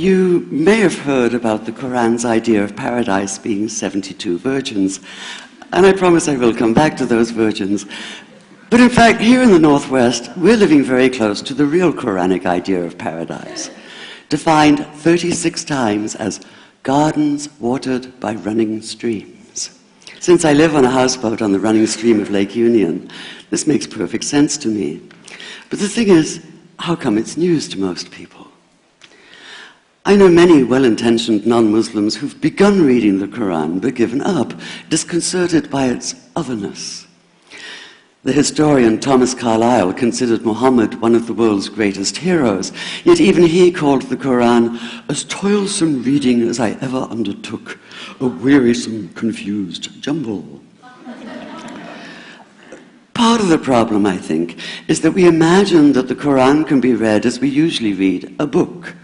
You may have heard about the Koran's idea of paradise being 72 virgins, and I promise I will come back to those virgins. But in fact, here in the Northwest, we're living very close to the real Quranic idea of paradise, defined 36 times as gardens watered by running streams. Since I live on a houseboat on the running stream of Lake Union, this makes perfect sense to me. But the thing is, how come it's news to most people? I know many well-intentioned non-Muslims who've begun reading the Quran but given up, disconcerted by its otherness. The historian Thomas Carlyle considered Muhammad one of the world's greatest heroes, yet even he called the Quran as toilsome reading as I ever undertook, a wearisome, confused jumble. Part of the problem, I think, is that we imagine that the Quran can be read as we usually read a book,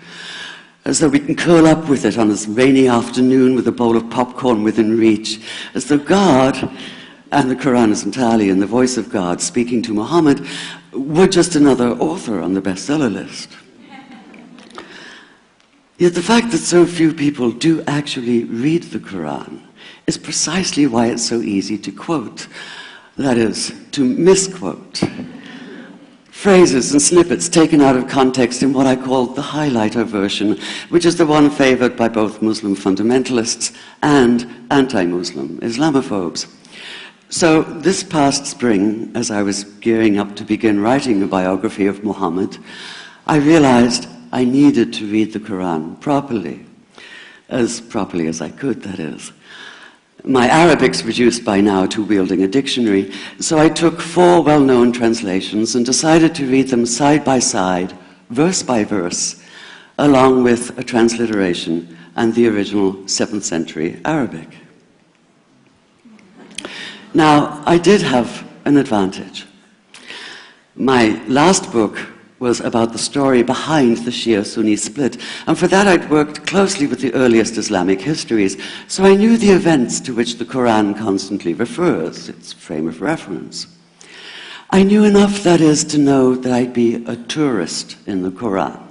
as though we can curl up with it on a rainy afternoon with a bowl of popcorn within reach, as though God, and the Quran is entirely in the voice of God speaking to Muhammad, were just another author on the bestseller list. Yet the fact that so few people do actually read the Quran is precisely why it's so easy to quote, that is, to misquote. Phrases and snippets taken out of context in what I call the highlighter version, which is the one favored by both Muslim fundamentalists and anti-Muslim Islamophobes. So this past spring, as I was gearing up to begin writing a biography of Muhammad, I realized I needed to read the Quran properly as I could, that is. My Arabic's reduced by now to wielding a dictionary, so I took 4 well-known translations and decided to read them side by side, verse by verse, along with a transliteration and the original 7th century Arabic. Now, I did have an advantage. My last book was about the story behind the Shia-Sunni split, and for that I'd worked closely with the earliest Islamic histories, so I knew the events to which the Quran constantly refers, its frame of reference. I knew enough, that is, to know that I'd be a tourist in the Quran,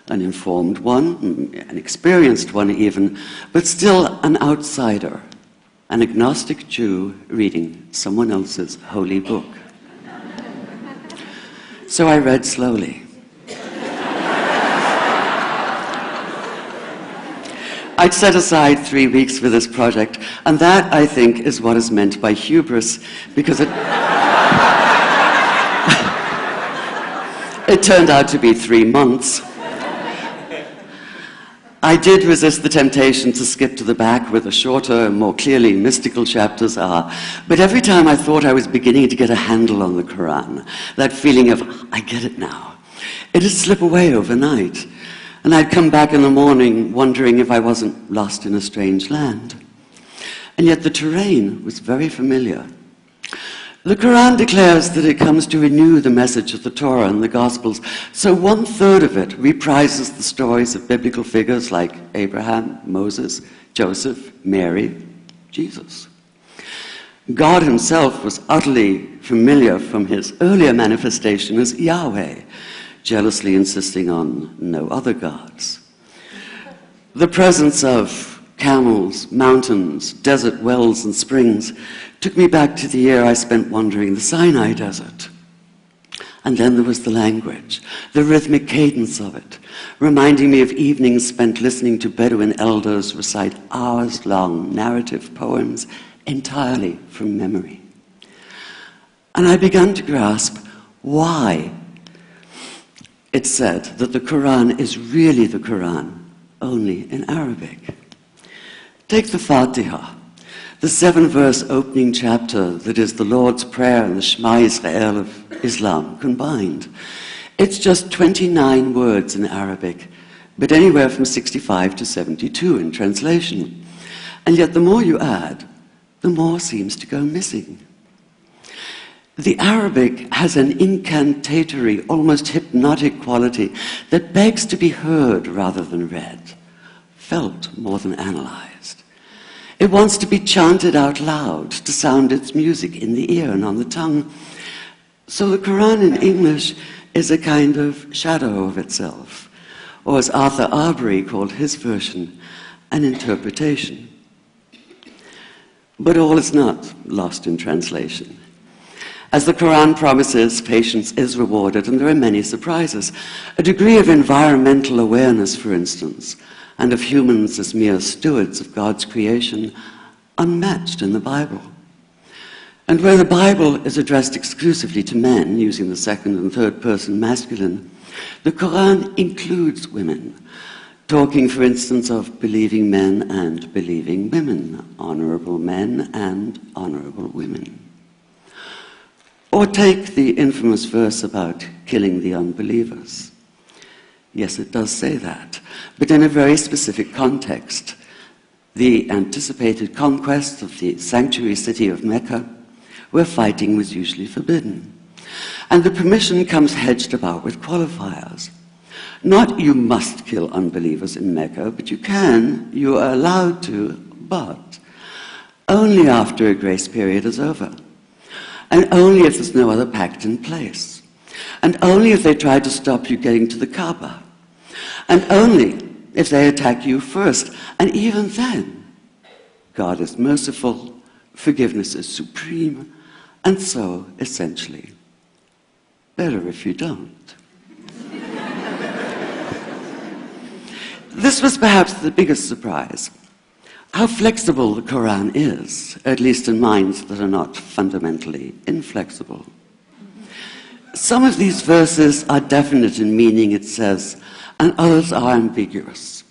an informed one, an experienced one even, but still an outsider, an agnostic Jew reading someone else's holy book. So I read slowly. I'd set aside 3 weeks for this project, and that, I think, is what is meant by hubris, because it turned out to be 3 months. I did resist the temptation to skip to the back where the shorter, more clearly mystical chapters are, but every time I thought I was beginning to get a handle on the Quran, that feeling of, I get it now, it'd slip away overnight, and I'd come back in the morning wondering if I wasn't lost in a strange land. And yet the terrain was very familiar. The Quran declares that it comes to renew the message of the Torah and the Gospels, so 1/3 of it reprises the stories of biblical figures like Abraham, Moses, Joseph, Mary, Jesus. God himself was utterly familiar from his earlier manifestation as Yahweh, jealously insisting on no other gods. The presence of camels, mountains, desert wells and springs took me back to the year I spent wandering the Sinai desert. And then there was the language, the rhythmic cadence of it, reminding me of evenings spent listening to Bedouin elders recite hours-long narrative poems entirely from memory. And I began to grasp why it's said that the Quran is really the Quran, only in Arabic. Take the Fatiha, the 7-verse opening chapter that is the Lord's Prayer and the Shema Israel of Islam combined. It's just 29 words in Arabic, but anywhere from 65 to 72 in translation. And yet the more you add, the more seems to go missing. The Arabic has an incantatory, almost hypnotic quality that begs to be heard rather than read, felt more than analyzed. It wants to be chanted out loud, to sound its music in the ear and on the tongue. So the Quran in English is a kind of shadow of itself, or as Arthur Arbery called his version, an interpretation. But all is not lost in translation. As the Koran promises, patience is rewarded, and there are many surprises. A degree of environmental awareness, for instance, and of humans as mere stewards of God's creation, unmatched in the Bible. And where the Bible is addressed exclusively to men, using the second and third person masculine, the Koran includes women, talking, for instance, of believing men and believing women, honorable men and honorable women. Or take the infamous verse about killing the unbelievers. Yes, it does say that, but in a very specific context. The anticipated conquest of the sanctuary city of Mecca, where fighting was usually forbidden. And the permission comes hedged about with qualifiers. Not you must kill unbelievers in Mecca, but you are allowed to, but only after a grace period is over. And only if there's no other pact in place. And only if they try to stop you getting to the Kaaba. And only if they attack you first. And even then, God is merciful, forgiveness is supreme, and so, essentially, better if you don't. This was perhaps the biggest surprise. How flexible the Koran is, at least in minds that are not fundamentally inflexible. Some of these verses are definite in meaning, it says, and others are ambiguous.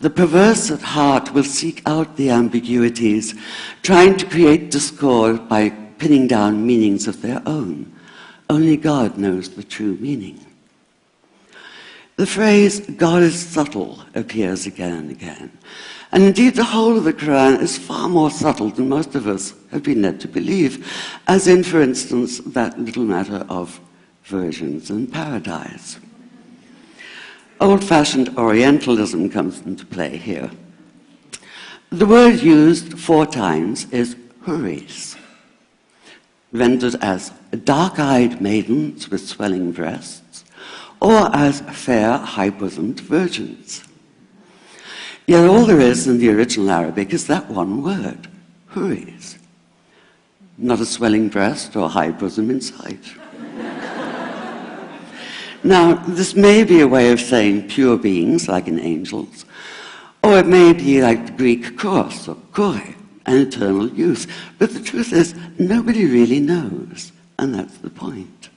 The perverse at heart will seek out the ambiguities, trying to create discord by pinning down meanings of their own. Only God knows the true meaning. The phrase, God is subtle, appears again and again. And indeed, the whole of the Quran is far more subtle than most of us have been led to believe, as in, for instance, that little matter of virgins and paradise. Old-fashioned Orientalism comes into play here. The word used 4 times is huris, rendered as dark-eyed maidens with swelling breasts, or as fair, high-bosomed virgins. Yet all there is in the original Arabic is that one word, huris. Not a swelling breast or high bosom in sight. Now, this may be a way of saying pure beings, like in angels, or it may be like the Greek kos or kore, an eternal youth. But the truth is, nobody really knows, and that's the point.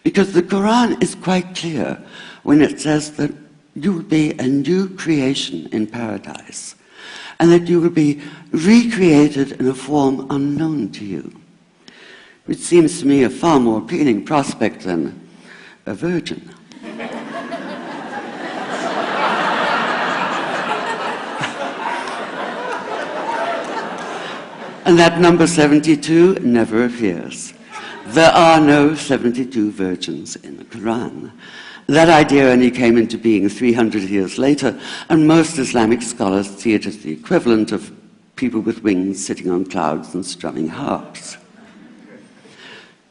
Because the Quran is quite clear when it says that you will be a new creation in paradise, and that you will be recreated in a form unknown to you, which seems to me a far more appealing prospect than a virgin. And that number 72 never appears. There are no 72 virgins in the Quran. That idea only came into being 300 years later, and most Islamic scholars see it as the equivalent of people with wings sitting on clouds and strumming harps.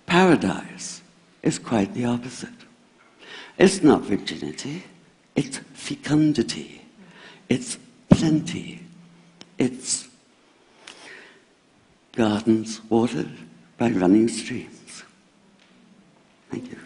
Paradise is quite the opposite. It's not virginity, it's fecundity, it's plenty, it's gardens watered by running streams. Thank you.